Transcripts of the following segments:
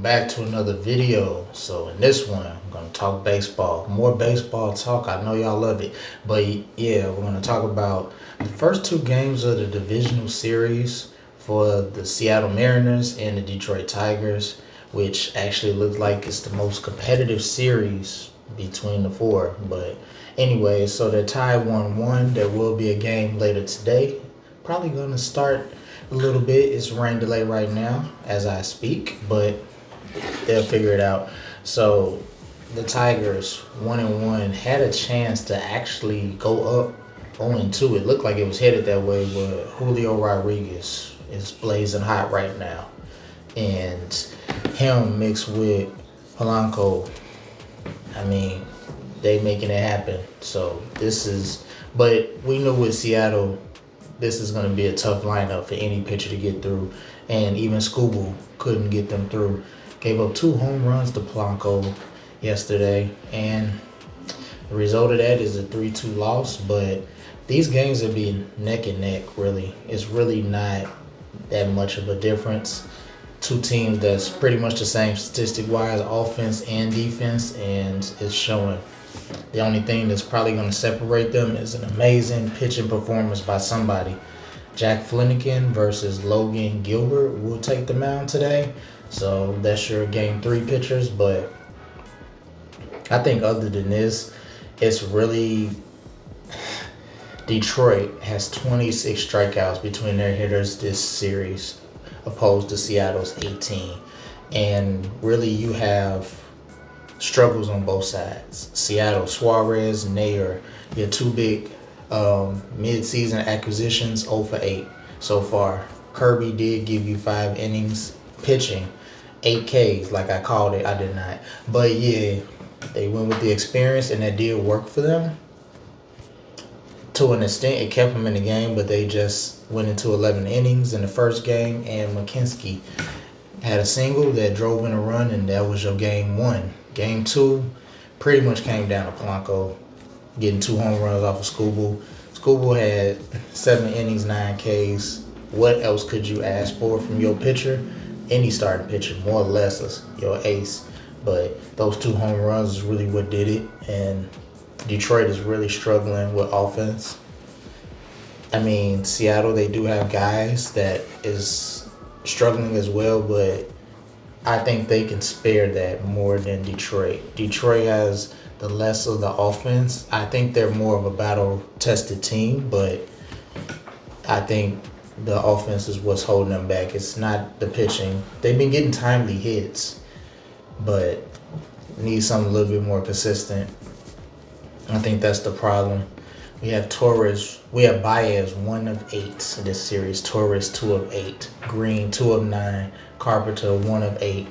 welcome back to another video. So in this one, I'm gonna talk baseball. More baseball talk. I know y'all love it, but yeah, we're gonna talk about the first two games of the divisional series for the Seattle Mariners and the Detroit Tigers, which actually looks like it's the most competitive series between the four. But anyway, so they're tied 1-1. There will be a game later today. Probably gonna start a little bit. It's rain delay right now as I speak, but they'll figure it out. So the Tigers 1-1 had a chance to actually go up 0-2. It looked like it was headed that way, but Julio Rodriguez is blazing hot right now, and him mixed with Polanco, I mean, they making it happen. So this is, but we knew with Seattle, this is going to be a tough lineup for any pitcher to get through. And even Skubal couldn't get them through. Gave up 2 home runs to Polanco yesterday. And the result of that is a 3-2 loss. But these games will be neck and neck, really. It's really not that much of a difference. Two teams that's pretty much the same statistic-wise, offense and defense, and it's showing. The only thing that's probably going to separate them is an amazing pitching performance by somebody. Jack Flanagan versus Logan Gilbert will take the mound today. So that's your game 3 pitchers. But I think other than this, it's really Detroit has 26 strikeouts between their hitters this series, opposed to Seattle's 18. And really you have struggles on both sides. Seattle, Suarez, Nair, your 2 big mid-season acquisitions, 0 for 8 so far. Kirby did give you 5 innings pitching, 8 Ks like I called it. I did not. But yeah, they went with the experience and that did work for them. To an extent, it kept them in the game, but they just went into 11 innings in the first game, and McKenzie had a single that drove in a run, and that was your game 1. Game 2 pretty much came down to Polanco getting 2 home runs off of Skubal. Skubal had 7 innings, 9 Ks. What else could you ask for from your pitcher? Any starting pitcher, more or less, is your ace. But those 2 home runs is really what did it. And Detroit is really struggling with offense. I mean, Seattle, they do have guys that is struggling as well, but I think they can spare that more than Detroit. Detroit has the less of the offense. I think they're more of a battle-tested team, but I think the offense is what's holding them back. It's not the pitching. They've been getting timely hits, but need something a little bit more consistent. I think that's the problem. We have Torres. We have Baez 1 of 8 this series. Torres 2 of 8. Green 2 of 9. Carpenter 1 of 8.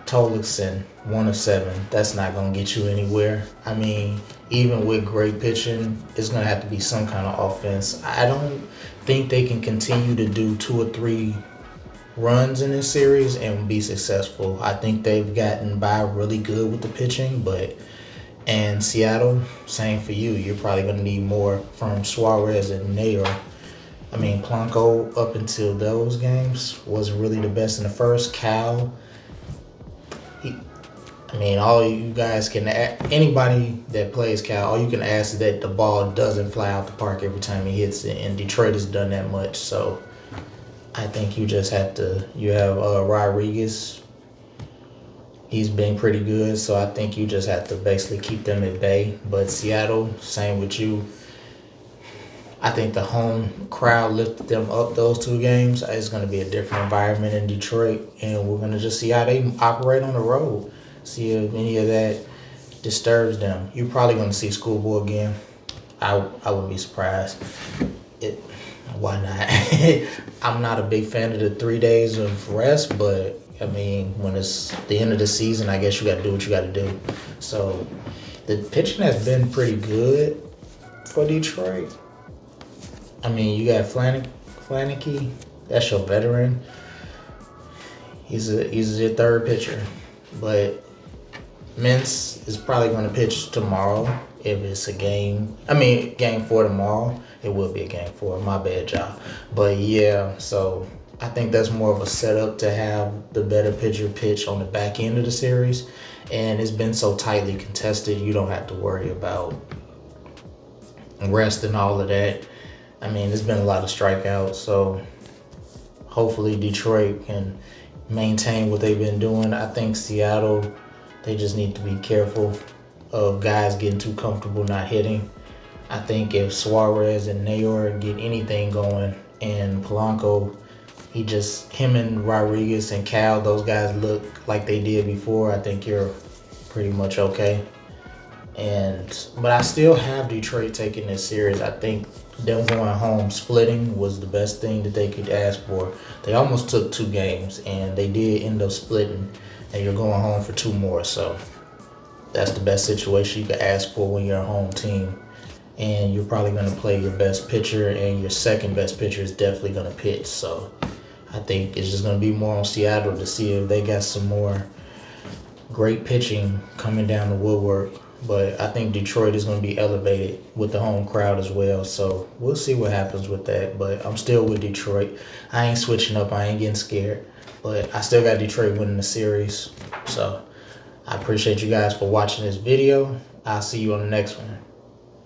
Tolson 1 of 7. That's not gonna get you anywhere. I mean, even with great pitching, it's gonna have to be some kind of offense. I don't think they can continue to do 2 or 3 runs in this series and be successful. I think they've gotten by really good with the pitching, but. And Seattle, same for you. You're probably going to need more from Suarez and Nair. I mean, Polanco, up until those games, was really the best in the first. Cal, all you guys can, anybody that plays Cal, all you can ask is that the ball doesn't fly out the park every time he hits it. And Detroit has done that much. So I think you just have to, you have Rodriguez. He's been pretty good, so I think you just have to basically keep them at bay. But Seattle, same with you. I think the home crowd lifted them up those 2 games. It's going to be a different environment in Detroit, and we're going to just see how they operate on the road. See if any of that disturbs them. You're probably going to see Skubal again. I wouldn't be surprised. Why not? I'm not a big fan of the 3 days of rest, but I mean, when it's the end of the season, I guess you got to do what you got to do. So the pitching has been pretty good for Detroit. I mean, you got Flanagan. That's your veteran. He's your 3rd pitcher. But Mintz is probably going to pitch tomorrow if it's a game. Game 4 tomorrow. It will be a game 4. My bad, y'all. But yeah, so I think that's more of a setup to have the better pitcher pitch on the back end of the series. And it's been so tightly contested, you don't have to worry about rest and all of that. I mean, there's been a lot of strikeouts, so hopefully Detroit can maintain what they've been doing. I think Seattle, they just need to be careful of guys getting too comfortable not hitting. I think if Suarez and Nayor get anything going, and Polanco, him and Rodriguez and Cal, those guys look like they did before, I think you're pretty much okay. But I still have Detroit taking this series. I think them going home splitting was the best thing that they could ask for. They almost took 2 games, and they did end up splitting, and you're going home for 2 more. So that's the best situation you could ask for when you're a home team. And you're probably going to play your best pitcher, and your second best pitcher is definitely going to pitch. So I think it's just going to be more on Seattle to see if they got some more great pitching coming down the woodwork. But I think Detroit is going to be elevated with the home crowd as well. So we'll see what happens with that. But I'm still with Detroit. I ain't switching up. I ain't getting scared. But I still got Detroit winning the series. So I appreciate you guys for watching this video. I'll see you on the next one.